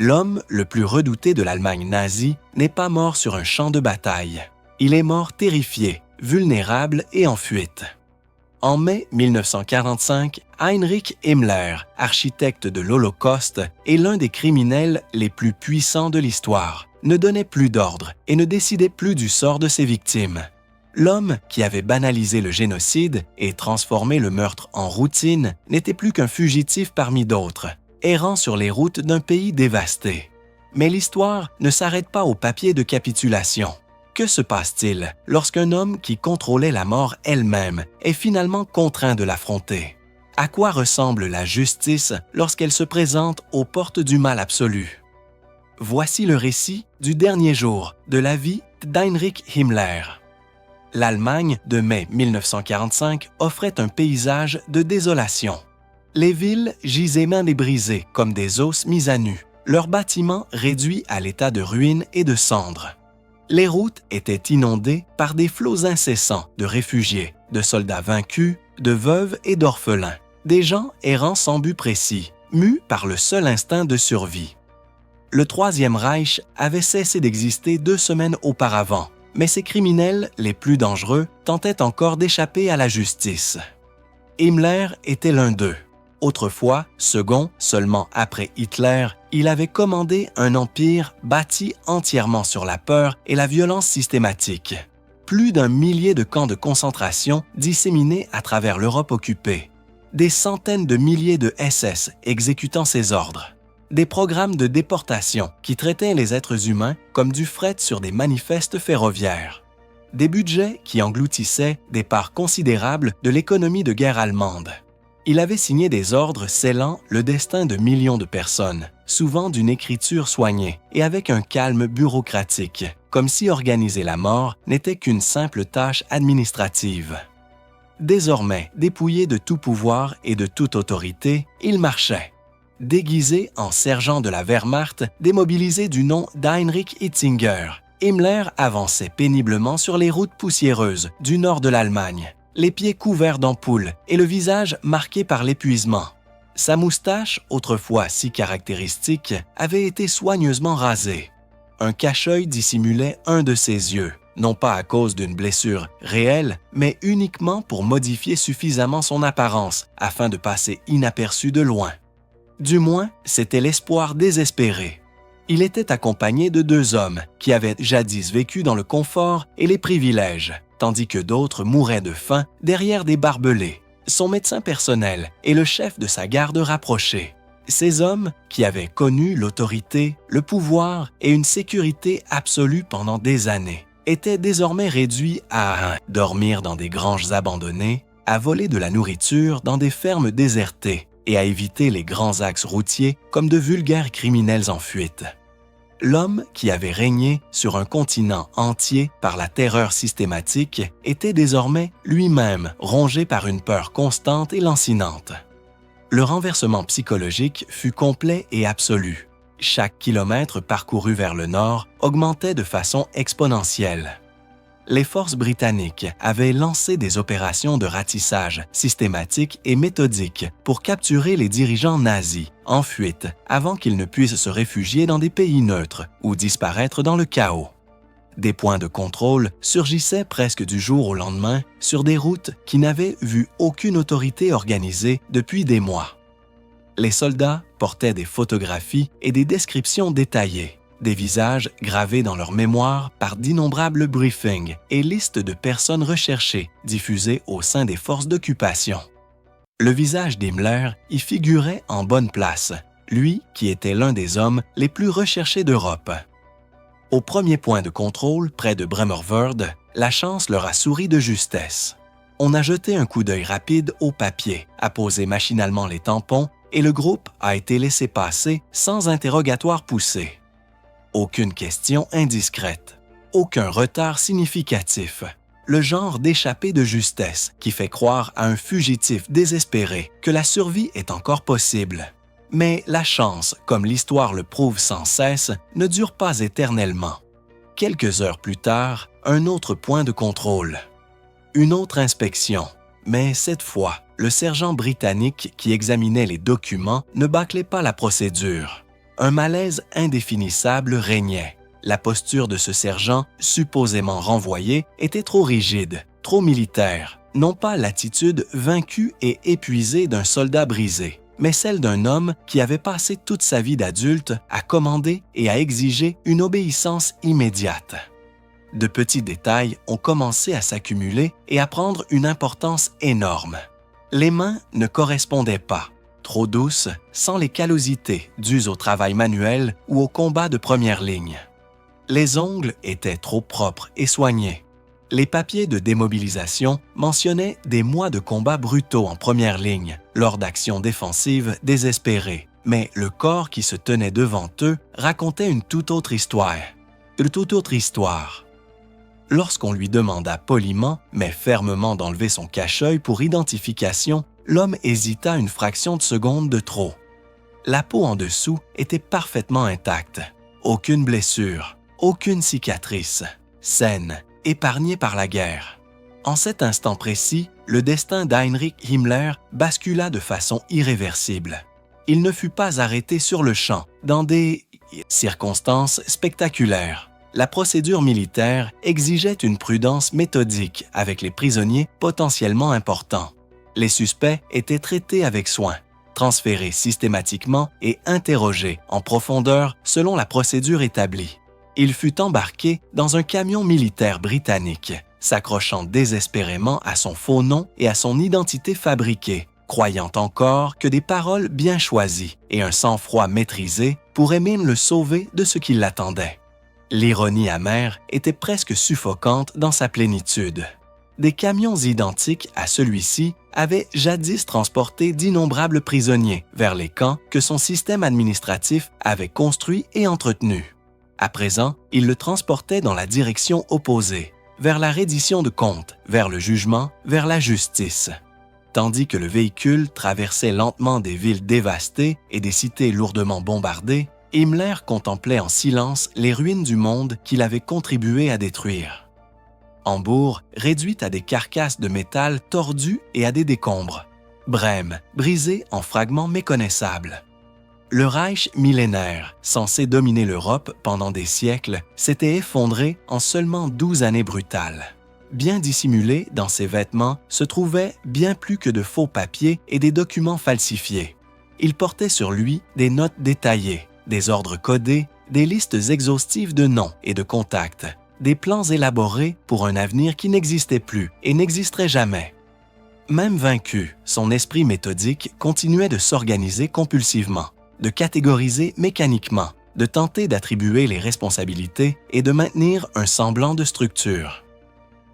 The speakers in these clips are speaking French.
L'homme le plus redouté de l'Allemagne nazie n'est pas mort sur un champ de bataille. Il est mort terrifié, vulnérable et en fuite. En mai 1945, Heinrich Himmler, architecte de l'Holocauste et l'un des criminels les plus puissants de l'histoire, ne donnait plus d'ordre et ne décidait plus du sort de ses victimes. L'homme qui avait banalisé le génocide et transformé le meurtre en routine n'était plus qu'un fugitif parmi d'autres, errant sur les routes d'un pays dévasté. Mais l'histoire ne s'arrête pas au papier de capitulation. Que se passe-t-il lorsqu'un homme qui contrôlait la mort elle-même est finalement contraint de l'affronter? À quoi ressemble la justice lorsqu'elle se présente aux portes du mal absolu? Voici le récit du dernier jour de la vie d'Heinrich Himmler. L'Allemagne de mai 1945 offrait un paysage de désolation. Les villes gisaient mains débrisées comme des os mis à nu, leurs bâtiments réduits à l'état de ruines et de cendres. Les routes étaient inondées par des flots incessants de réfugiés, de soldats vaincus, de veuves et d'orphelins, des gens errant sans but précis, mus par le seul instinct de survie. Le Troisième Reich avait cessé d'exister 2 semaines auparavant, mais ses criminels les plus dangereux tentaient encore d'échapper à la justice. Himmler était l'un d'eux. Autrefois, second seulement après Hitler, il avait commandé un empire bâti entièrement sur la peur et la violence systématique. Plus d'1 millier de camps de concentration disséminés à travers l'Europe occupée. Des centaines de milliers de SS exécutant ses ordres. Des programmes de déportation qui traitaient les êtres humains comme du fret sur des manifestes ferroviaires. Des budgets qui engloutissaient des parts considérables de l'économie de guerre allemande. Il avait signé des ordres scellant le destin de millions de personnes, souvent d'une écriture soignée et avec un calme bureaucratique, comme si organiser la mort n'était qu'une simple tâche administrative. Désormais, dépouillé de tout pouvoir et de toute autorité, il marchait. Déguisé en sergent de la Wehrmacht, démobilisé du nom d'Heinrich Hitzinger, Himmler avançait péniblement sur les routes poussiéreuses du nord de l'Allemagne, les pieds couverts d'ampoules et le visage marqué par l'épuisement. Sa moustache, autrefois si caractéristique, avait été soigneusement rasée. Un cache-œil dissimulait un de ses yeux, non pas à cause d'une blessure réelle, mais uniquement pour modifier suffisamment son apparence afin de passer inaperçu de loin. Du moins, c'était l'espoir désespéré. Il était accompagné de 2 hommes qui avaient jadis vécu dans le confort et les privilèges, tandis que d'autres mouraient de faim derrière des barbelés, son médecin personnel et le chef de sa garde rapprochée. Ces hommes, qui avaient connu l'autorité, le pouvoir et une sécurité absolue pendant des années, étaient désormais réduits à dormir dans des granges abandonnées, à voler de la nourriture dans des fermes désertées et à éviter les grands axes routiers comme de vulgaires criminels en fuite. L'homme qui avait régné sur un continent entier par la terreur systématique était désormais lui-même rongé par une peur constante et lancinante. Le renversement psychologique fut complet et absolu. Chaque kilomètre parcouru vers le nord augmentait de façon exponentielle. Les forces britanniques avaient lancé des opérations de ratissage systématiques et méthodiques pour capturer les dirigeants nazis en fuite avant qu'ils ne puissent se réfugier dans des pays neutres ou disparaître dans le chaos. Des points de contrôle surgissaient presque du jour au lendemain sur des routes qui n'avaient vu aucune autorité organisée depuis des mois. Les soldats portaient des photographies et des descriptions détaillées. Des visages gravés dans leur mémoire par d'innombrables briefings et listes de personnes recherchées diffusées au sein des forces d'occupation. Le visage d'Himmler y figurait en bonne place, lui qui était l'un des hommes les plus recherchés d'Europe. Au premier point de contrôle, près de Bremervörde, la chance leur a souri de justesse. On a jeté un coup d'œil rapide au papier, apposé machinalement les tampons et le groupe a été laissé passer sans interrogatoire poussé. Aucune question indiscrète, aucun retard significatif, le genre d'échappée de justesse qui fait croire à un fugitif désespéré que la survie est encore possible. Mais la chance, comme l'histoire le prouve sans cesse, ne dure pas éternellement. Quelques heures plus tard, un autre point de contrôle. Une autre inspection, mais cette fois, le sergent britannique qui examinait les documents ne bâclait pas la procédure. un malaise indéfinissable régnait. La posture de ce sergent, supposément renvoyé, était trop rigide, trop militaire. Non pas l'attitude vaincue et épuisée d'un soldat brisé, mais celle d'un homme qui avait passé toute sa vie d'adulte à commander et à exiger une obéissance immédiate. De petits détails ont commencé à s'accumuler et à prendre une importance énorme. Les mains ne correspondaient pas, trop douces, sans les callosités dues au travail manuel ou au combat de première ligne. Les ongles étaient trop propres et soignés. Les papiers de démobilisation mentionnaient des mois de combats brutaux en première ligne, lors d'actions défensives désespérées, mais le corps qui se tenait devant eux racontait une toute autre histoire. Lorsqu'on lui demanda poliment, mais fermement d'enlever son cache-œil pour identification, l'homme hésita une fraction de seconde de trop. La peau en dessous était parfaitement intacte. Aucune blessure, aucune cicatrice, saine, épargnée par la guerre. En cet instant précis, le destin d'Heinrich Himmler bascula de façon irréversible. Il ne fut pas arrêté sur le champ, dans des circonstances spectaculaires. La procédure militaire exigeait une prudence méthodique avec les prisonniers potentiellement importants. Les suspects étaient traités avec soin, transférés systématiquement et interrogés en profondeur selon la procédure établie. Il fut embarqué dans un camion militaire britannique, s'accrochant désespérément à son faux nom et à son identité fabriquée, croyant encore que des paroles bien choisies et un sang-froid maîtrisé pourraient même le sauver de ce qui l'attendait. L'ironie amère était presque suffocante dans sa plénitude. Des camions identiques à celui-ci avaient jadis transporté d'innombrables prisonniers vers les camps que son système administratif avait construits et entretenus. À présent, il le transportait dans la direction opposée, vers la reddition de comptes, vers le jugement, vers la justice. Tandis que le véhicule traversait lentement des villes dévastées et des cités lourdement bombardées, Himmler contemplait en silence les ruines du monde qu'il avait contribué à détruire. Hambourg, réduite à des carcasses de métal tordues et à des décombres. Brême, brisée en fragments méconnaissables. Le Reich millénaire, censé dominer l'Europe pendant des siècles, s'était effondré en seulement 12 années brutales. Bien dissimulés dans ses vêtements se trouvaient bien plus que de faux papiers et des documents falsifiés. Il portait sur lui des notes détaillées, des ordres codés, des listes exhaustives de noms et de contacts, des plans élaborés pour un avenir qui n'existait plus et n'existerait jamais. Même vaincu, son esprit méthodique continuait de s'organiser compulsivement, de catégoriser mécaniquement, de tenter d'attribuer les responsabilités et de maintenir un semblant de structure.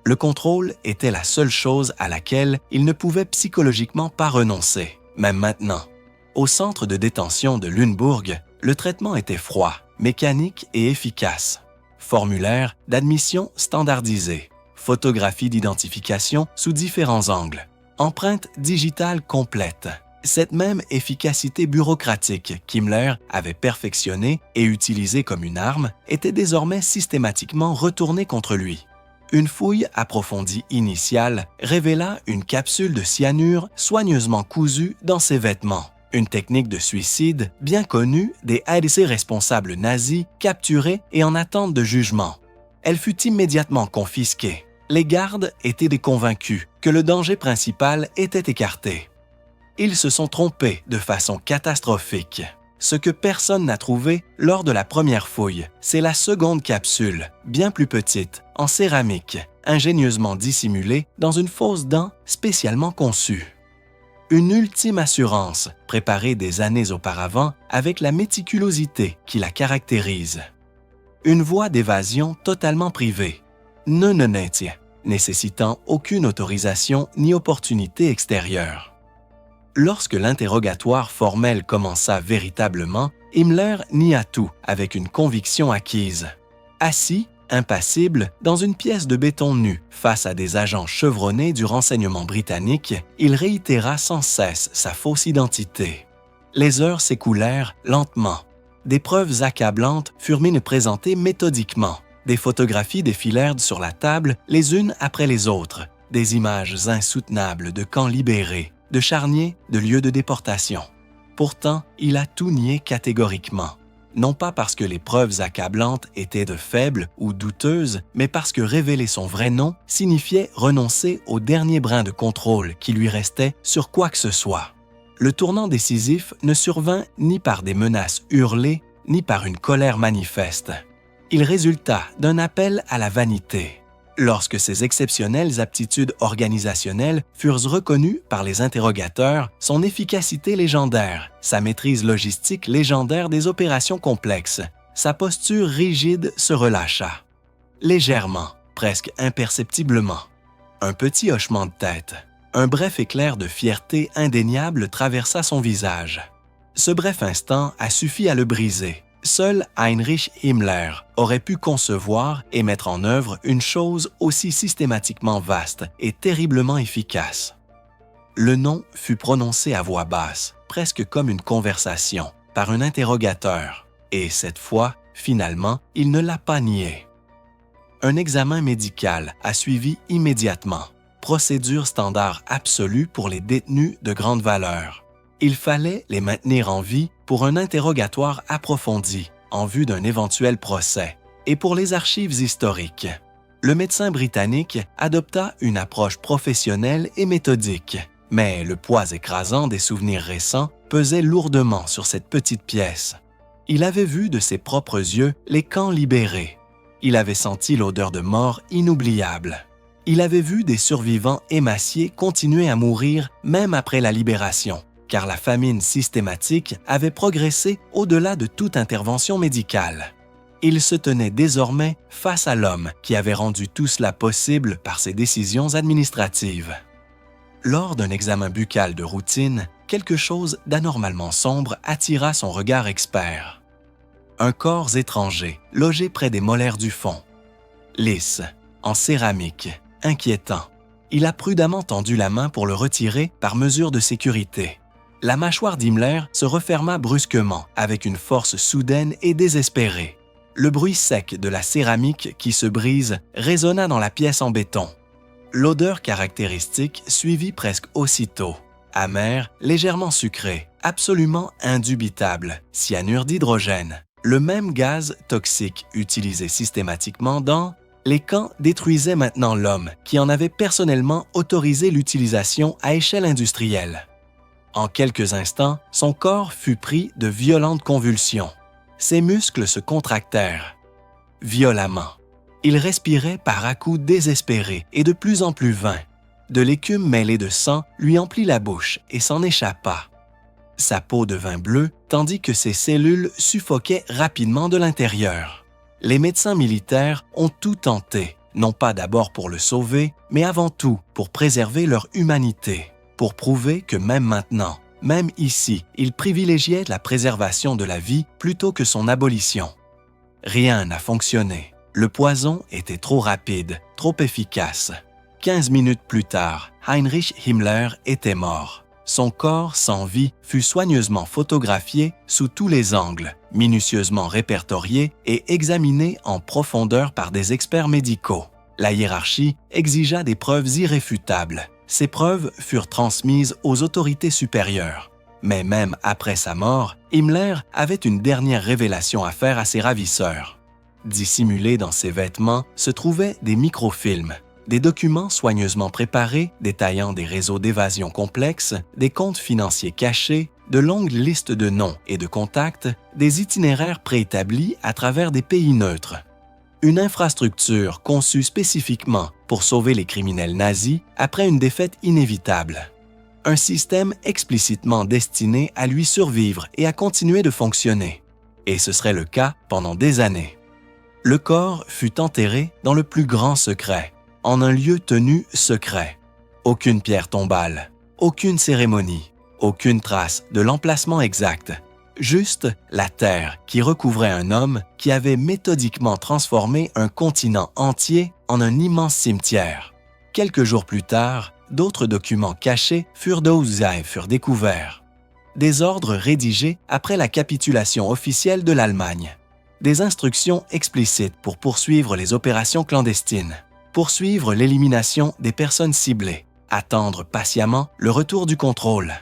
Le contrôle était la seule chose à laquelle il ne pouvait psychologiquement pas renoncer, même maintenant. Au centre de détention de Lunebourg, le traitement était froid, mécanique et efficace. Formulaire d'admission standardisé, photographie d'identification sous différents angles, empreinte digitale complète. Cette même efficacité bureaucratique qu'Himmler avait perfectionnée et utilisée comme une arme était désormais systématiquement retournée contre lui. Une fouille approfondie initiale révéla une capsule de cyanure soigneusement cousue dans ses vêtements, une technique de suicide bien connue des responsables nazis capturés et en attente de jugement. Elle fut immédiatement confisquée. Les gardes étaient déconvaincus que le danger principal était écarté. Ils se sont trompés de façon catastrophique. Ce que personne n'a trouvé lors de la première fouille, c'est la seconde capsule, bien plus petite, en céramique, ingénieusement dissimulée dans une fausse dent spécialement conçue. Une ultime assurance, préparée des années auparavant avec la méticulosité qui la caractérise. Une voie d'évasion totalement privée, nécessitant aucune autorisation ni opportunité extérieure. Lorsque l'interrogatoire formel commença véritablement, Himmler nia tout avec une conviction acquise. Assis, impassible, dans une pièce de béton nu, face à des agents chevronnés du renseignement britannique, il réitéra sans cesse sa fausse identité. Les heures s'écoulèrent lentement. Des preuves accablantes furent présentées méthodiquement. Des photographies défilèrent sur la table les unes après les autres, des images insoutenables de camps libérés, de charniers, de lieux de déportation. Pourtant, il a tout nié catégoriquement. non pas parce que les preuves accablantes étaient de faibles ou douteuses, mais parce que révéler son vrai nom signifiait renoncer au dernier brin de contrôle qui lui restait sur quoi que ce soit. Le tournant décisif ne survint ni par des menaces hurlées, ni par une colère manifeste. Il résulta d'un appel à la vanité. Lorsque ses exceptionnelles aptitudes organisationnelles furent reconnues par les interrogateurs, son efficacité légendaire, sa maîtrise logistique légendaire des opérations complexes, sa posture rigide se relâcha. Légèrement, presque imperceptiblement. Un petit hochement de tête. Un bref éclair de fierté indéniable traversa son visage. Ce bref instant a suffi à le briser. Seul Heinrich Himmler aurait pu concevoir et mettre en œuvre une chose aussi systématiquement vaste et terriblement efficace. Le nom fut prononcé à voix basse, presque comme une conversation, par un interrogateur, et cette fois, finalement, il ne l'a pas nié. Un examen médical a suivi immédiatement. Procédure standard absolue pour les détenus de grande valeur. Il fallait les maintenir en vie pour un interrogatoire approfondi en vue d'un éventuel procès et pour les archives historiques. Le médecin britannique adopta une approche professionnelle et méthodique, mais le poids écrasant des souvenirs récents pesait lourdement sur cette petite pièce. Il avait vu de ses propres yeux les camps libérés. Il avait senti l'odeur de mort inoubliable. Il avait vu des survivants émaciés continuer à mourir même après la libération, car la famine systématique avait progressé au-delà de toute intervention médicale. Il se tenait désormais face à l'homme qui avait rendu tout cela possible par ses décisions administratives. Lors d'un examen buccal de routine, quelque chose d'anormalement sombre attira son regard expert. Un corps étranger, logé près des molaires du fond. Lisse, en céramique, inquiétant. Il a prudemment tendu la main pour le retirer par mesure de sécurité. La mâchoire d'Himmler se referma brusquement avec une force soudaine et désespérée. Le bruit sec de la céramique qui se brise résonna dans la pièce en béton. L'odeur caractéristique suivit presque aussitôt. Amère, légèrement sucrée, absolument indubitable, cyanure d'hydrogène. Le même gaz toxique utilisé systématiquement dans... Les camps détruisaient maintenant l'homme qui en avait personnellement autorisé l'utilisation à échelle industrielle. En quelques instants, son corps fut pris de violentes convulsions. Ses muscles se contractèrent. Violemment. Il respirait par à-coups désespérés et de plus en plus vains. De l'écume mêlée de sang lui emplit la bouche et s'en échappa. Sa peau devint bleue tandis que ses cellules suffoquaient rapidement de l'intérieur. Les médecins militaires ont tout tenté, non pas d'abord pour le sauver, mais avant tout pour préserver leur humanité, pour prouver que même maintenant, même ici, ils privilégiaient la préservation de la vie plutôt que son abolition. Rien n'a fonctionné. Le poison était trop rapide, trop efficace. 15 minutes plus tard, Heinrich Himmler était mort. Son corps sans vie fut soigneusement photographié sous tous les angles, minutieusement répertorié et examiné en profondeur par des experts médicaux. La hiérarchie exigea des preuves irréfutables. Ces preuves furent transmises aux autorités supérieures. Mais même après sa mort, Himmler avait une dernière révélation à faire à ses ravisseurs. Dissimulés dans ses vêtements se trouvaient des microfilms, des documents soigneusement préparés détaillant des réseaux d'évasion complexes, des comptes financiers cachés, de longues listes de noms et de contacts, des itinéraires préétablis à travers des pays neutres. Une infrastructure conçue spécifiquement pour sauver les criminels nazis après une défaite inévitable. Un système explicitement destiné à lui survivre et à continuer de fonctionner. Et ce serait le cas pendant des années. Le corps fut enterré dans le plus grand secret, en un lieu tenu secret. Aucune pierre tombale, aucune cérémonie, aucune trace de l'emplacement exact. Juste la terre qui recouvrait un homme qui avait méthodiquement transformé un continent entier en un immense cimetière. Quelques jours plus tard, d'autres documents cachés furent découverts. Des ordres rédigés après la capitulation officielle de l'Allemagne. Des instructions explicites pour poursuivre les opérations clandestines. Poursuivre l'élimination des personnes ciblées, attendre patiemment le retour du contrôle.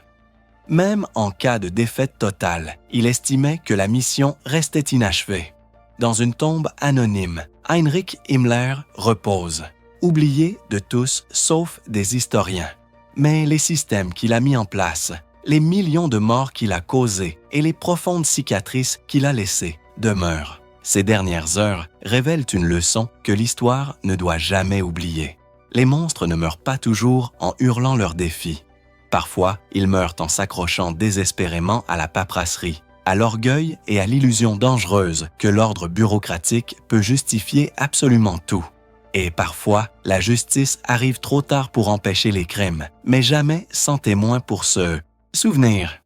Même en cas de défaite totale, il estimait que la mission restait inachevée. Dans une tombe anonyme, Heinrich Himmler repose, oublié de tous sauf des historiens. Mais les systèmes qu'il a mis en place, les millions de morts qu'il a causés et les profondes cicatrices qu'il a laissées demeurent. Ces dernières heures révèlent une leçon que l'histoire ne doit jamais oublier. Les monstres ne meurent pas toujours en hurlant leurs défis. Parfois, ils meurent en s'accrochant désespérément à la paperasserie, à l'orgueil et à l'illusion dangereuse que l'ordre bureaucratique peut justifier absolument tout. Et parfois, la justice arrive trop tard pour empêcher les crimes, mais jamais sans témoin pour se souvenir.